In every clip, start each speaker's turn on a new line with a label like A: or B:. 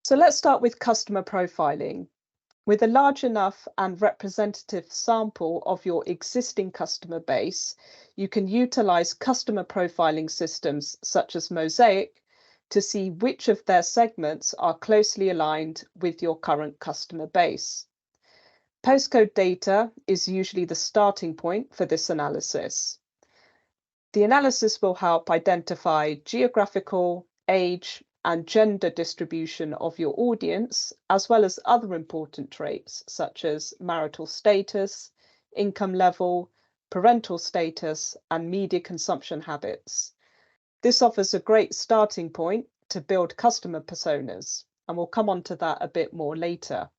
A: So let's start with customer profiling. With a large enough and representative sample of your existing customer base, you can utilize customer profiling systems such as Mosaic to see which of their segments are closely aligned with your current customer base. Postcode data is usually the starting point for this analysis. The analysis will help identify geographical, age, and gender distribution of your audience, as well as other important traits such as marital status, income level, parental status, and media consumption habits. This offers a great starting point to build customer personas, and we'll come on to that a bit more later.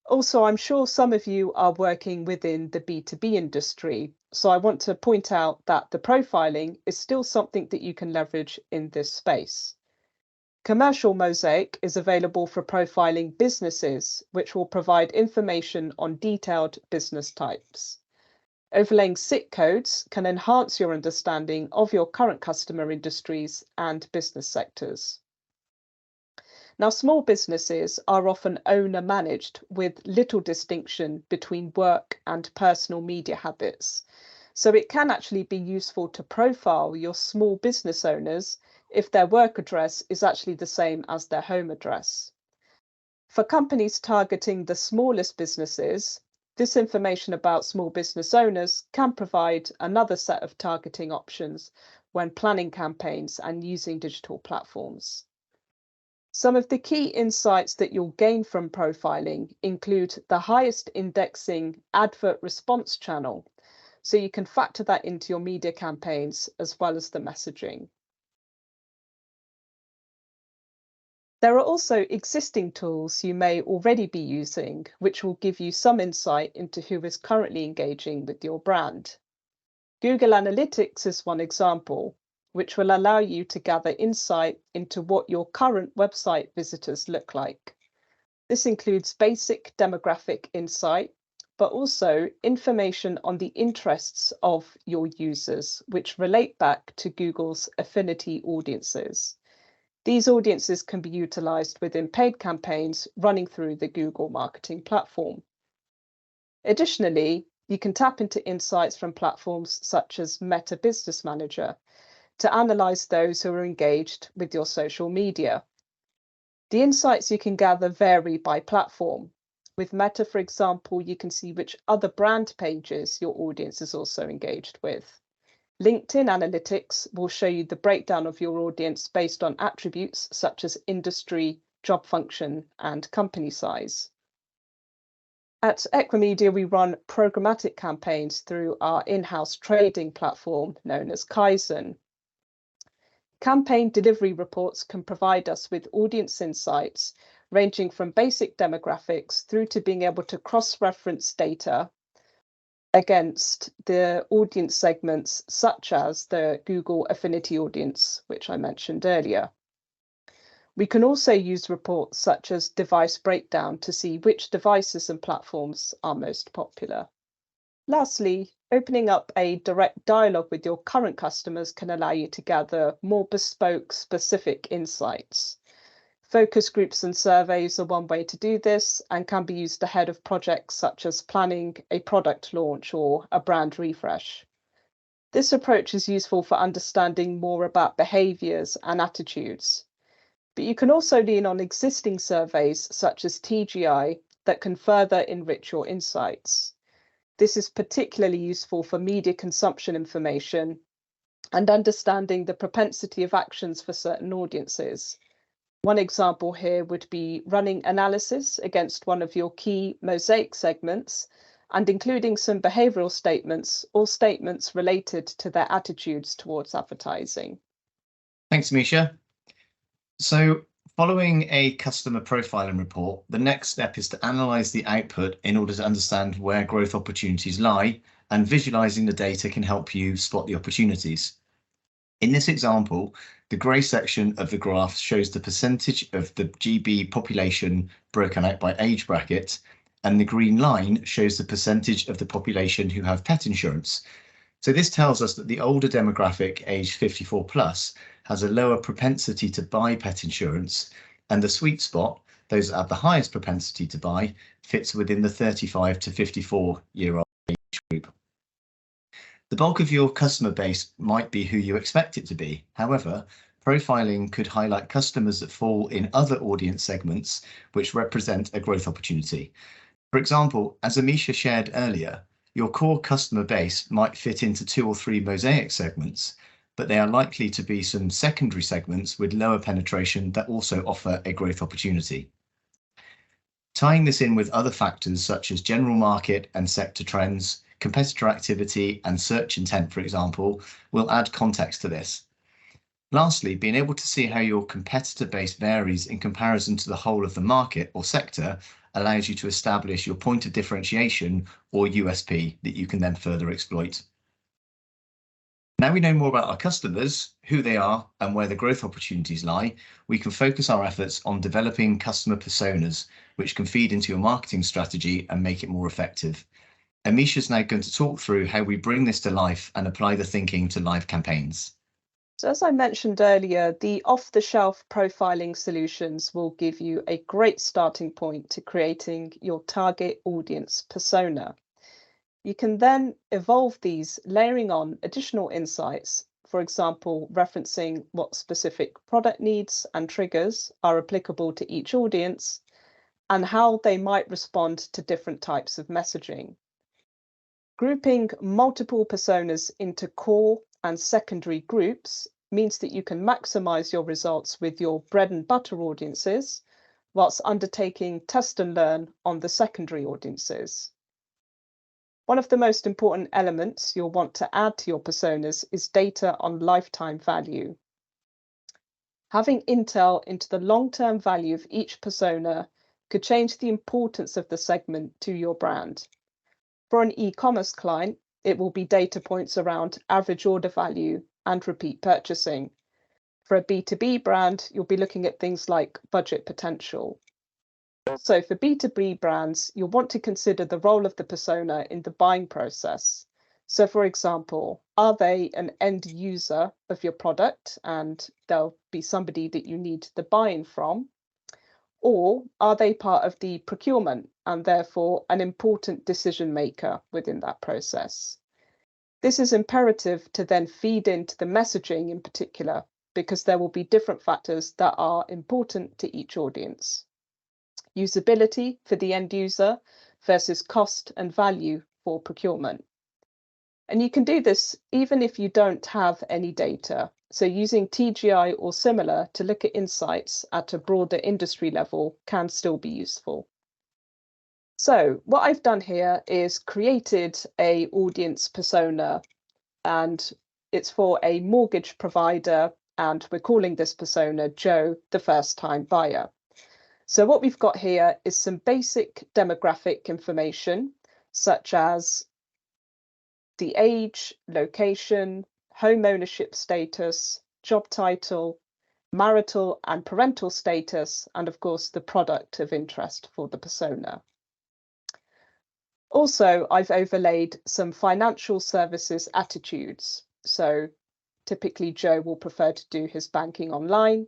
A: Also, I'm sure some of you are working within the B2B industry, so I want to point out that the profiling is still something that you can leverage in this space. Commercial Mosaic is available for profiling businesses, which will provide information on detailed business types. Overlaying SIT codes can enhance your understanding of your current customer industries and business sectors. Now, small businesses are often owner-managed with little distinction between work and personal media habits. So it can actually be useful to profile your small business owners if their work address is actually the same as their home address. For companies targeting the smallest businesses, this information about small business owners can provide another set of targeting options when planning campaigns and using digital platforms. Some of the key insights that you'll gain from profiling include the highest indexing advert response channel, so you can factor that into your media campaigns as well as the messaging. There are also existing tools you may already be using, which will give you some insight into who is currently engaging with your brand. Google Analytics is one example, which will allow you to gather insight into what your current website visitors look like. This includes basic demographic insight, but also information on the interests of your users, which relate back to Google's affinity audiences. These audiences can be utilized within paid campaigns running through the Google marketing platform. Additionally, you can tap into insights from platforms such as Meta Business Manager to analyze those who are engaged with your social media. The insights you can gather vary by platform. With Meta, for example, you can see which other brand pages your audience is also engaged with. LinkedIn Analytics will show you the breakdown of your audience based on attributes such as industry, job function, and company size. At Equimedia, we run programmatic campaigns through our in-house trading platform known as Kaizen. Campaign delivery reports can provide us with audience insights ranging from basic demographics through to being able to cross-reference data against the audience segments such as the Google affinity audience, which I mentioned earlier. We can also use reports such as device breakdown to see which devices and platforms are most popular. Lastly, opening up a direct dialogue with your current customers can allow you to gather more bespoke, specific insights. Focus groups and surveys are one way to do this and can be used ahead of projects such as planning a product launch or a brand refresh. This approach is useful for understanding more about behaviours and attitudes. But you can also lean on existing surveys such as TGI that can further enrich your insights. This is particularly useful for media consumption information and understanding the propensity of actions for certain audiences. One example here would be running analysis against one of your key Mosaic segments and including some behavioural statements or statements related to their attitudes towards advertising.
B: Thanks, Misha. So following a customer profiling report, the next step is to analyse the output in order to understand where growth opportunities lie, and visualising the data can help you spot the opportunities. In this example, the grey section of the graph shows the percentage of the GB population broken out by age bracket, and the green line shows the percentage of the population who have pet insurance. So this tells us that the older demographic, aged 54 plus, has a lower propensity to buy pet insurance, and the sweet spot, those that have the highest propensity to buy, fits within the 35 to 54-year-old age group. The bulk of your customer base might be who you expect it to be. However, profiling could highlight customers that fall in other audience segments which represent a growth opportunity. For example, as Amisha shared earlier, your core customer base might fit into 2 or 3 mosaic segments, but they are likely to be some secondary segments with lower penetration that also offer a growth opportunity. Tying this in with other factors such as general market and sector trends, competitor activity and search intent, for example, will add context to this. Lastly, being able to see how your competitor base varies in comparison to the whole of the market or sector allows you to establish your point of differentiation or USP that you can then further exploit. Now we know more about our customers, who they are, and where the growth opportunities lie, we can focus our efforts on developing customer personas, which can feed into your marketing strategy and make it more effective. Amisha's now going to talk through how we bring this to life and apply the thinking to live campaigns.
A: So as I mentioned earlier, the off-the-shelf profiling solutions will give you a great starting point to creating your target audience persona. You can then evolve these, layering on additional insights, for example, referencing what specific product needs and triggers are applicable to each audience and how they might respond to different types of messaging. Grouping multiple personas into core and secondary groups means that you can maximize your results with your bread and butter audiences, whilst undertaking test and learn on the secondary audiences. One of the most important elements you'll want to add to your personas is data on lifetime value. Having intel into the long-term value of each persona could change the importance of the segment to your brand. For an e-commerce client, it will be data points around average order value and repeat purchasing. For a B2B brand, you'll be looking at things like budget potential. Also, for B2B brands, you'll want to consider the role of the persona in the buying process. So, for example, are they an end user of your product and they'll be somebody that you need the buy-in from? Or are they part of the procurement and therefore an important decision maker within that process? This is imperative to then feed into the messaging in particular, because there will be different factors that are important to each audience. Usability for the end user versus cost and value for procurement. And you can do this even if you don't have any data. So using TGI or similar to look at insights at a broader industry level can still be useful. So what I've done here is created an audience persona, and it's for a mortgage provider, and we're calling this persona Joe, the first-time buyer. So what we've got here is some basic demographic information, such as the age, location, home ownership status, job title, marital and parental status, and of course the product of interest for the persona. Also, I've overlaid some financial services attitudes. So typically Joe will prefer to do his banking online.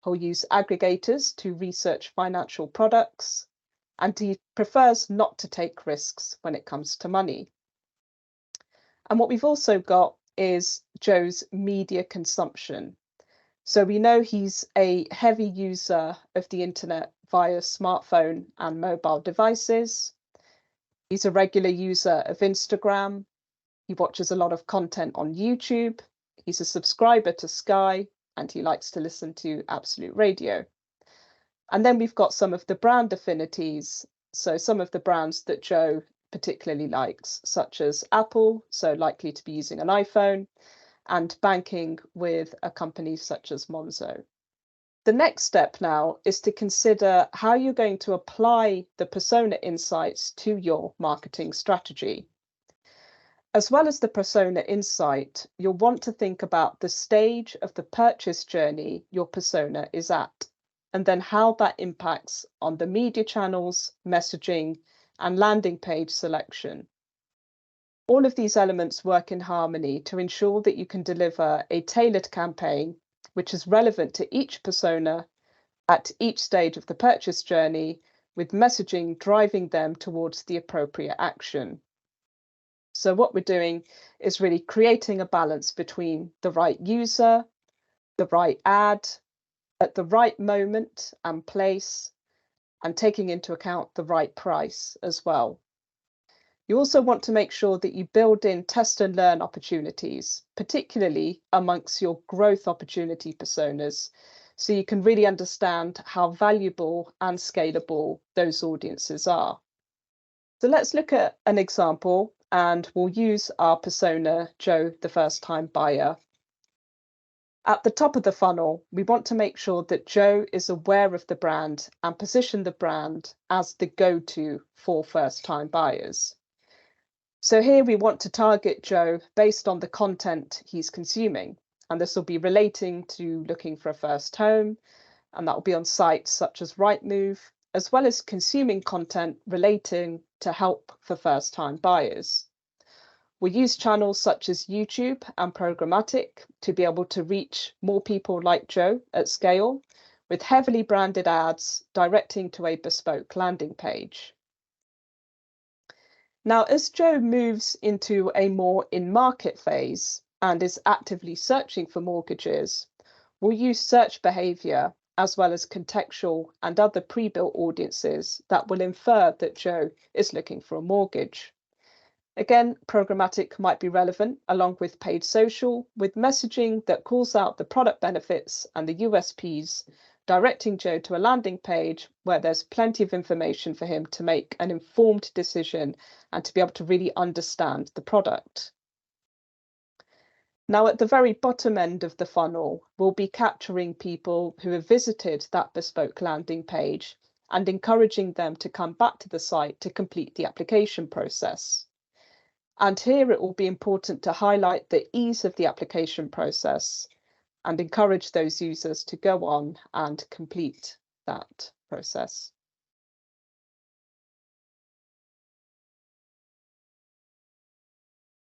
A: He'll use aggregators to research financial products, and he prefers not to take risks when it comes to money. And what we've also got is Joe's media consumption. So we know he's a heavy user of the internet via smartphone and mobile devices. He's a regular user of Instagram. He watches a lot of content on YouTube. He's a subscriber to Sky, and he likes to listen to Absolute Radio. And then we've got some of the brand affinities. So some of the brands that Joe particularly likes, such as Apple, so likely to be using an iPhone, and banking with a company such as Monzo. The next step now is to consider how you're going to apply the persona insights to your marketing strategy. As well as the persona insight, you'll want to think about the stage of the purchase journey your persona is at, and then how that impacts on the media channels, messaging, and landing page selection. All of these elements work in harmony to ensure that you can deliver a tailored campaign which is relevant to each persona, at each stage of the purchase journey, with messaging driving them towards the appropriate action. So what we're doing is really creating a balance between the right user, the right ad, at the right moment and place, and taking into account the right price as well. You also want to make sure that you build in test and learn opportunities, particularly amongst your growth opportunity personas, so you can really understand how valuable and scalable those audiences are. So let's look at an example, and we'll use our persona, Joe, the first-time buyer. At the top of the funnel, we want to make sure that Joe is aware of the brand and position the brand as the go-to for first-time buyers. So here we want to target Joe based on the content he's consuming, and this will be relating to looking for a first home, and that will be on sites such as Rightmove, as well as consuming content relating to help for first-time buyers. We use channels such as YouTube and programmatic to be able to reach more people like Joe at scale, with heavily branded ads directing to a bespoke landing page. Now, as Joe moves into a more in-market phase and is actively searching for mortgages, we'll use search behavior as well as contextual and other pre-built audiences that will infer that Joe is looking for a mortgage. Again, programmatic might be relevant along with paid social, with messaging that calls out the product benefits and the USPs, directing Joe to a landing page where there's plenty of information for him to make an informed decision and to be able to really understand the product. Now, at the very bottom end of the funnel, we'll be capturing people who have visited that bespoke landing page and encouraging them to come back to the site to complete the application process. And here it will be important to highlight the ease of the application process and encourage those users to go on and complete that process.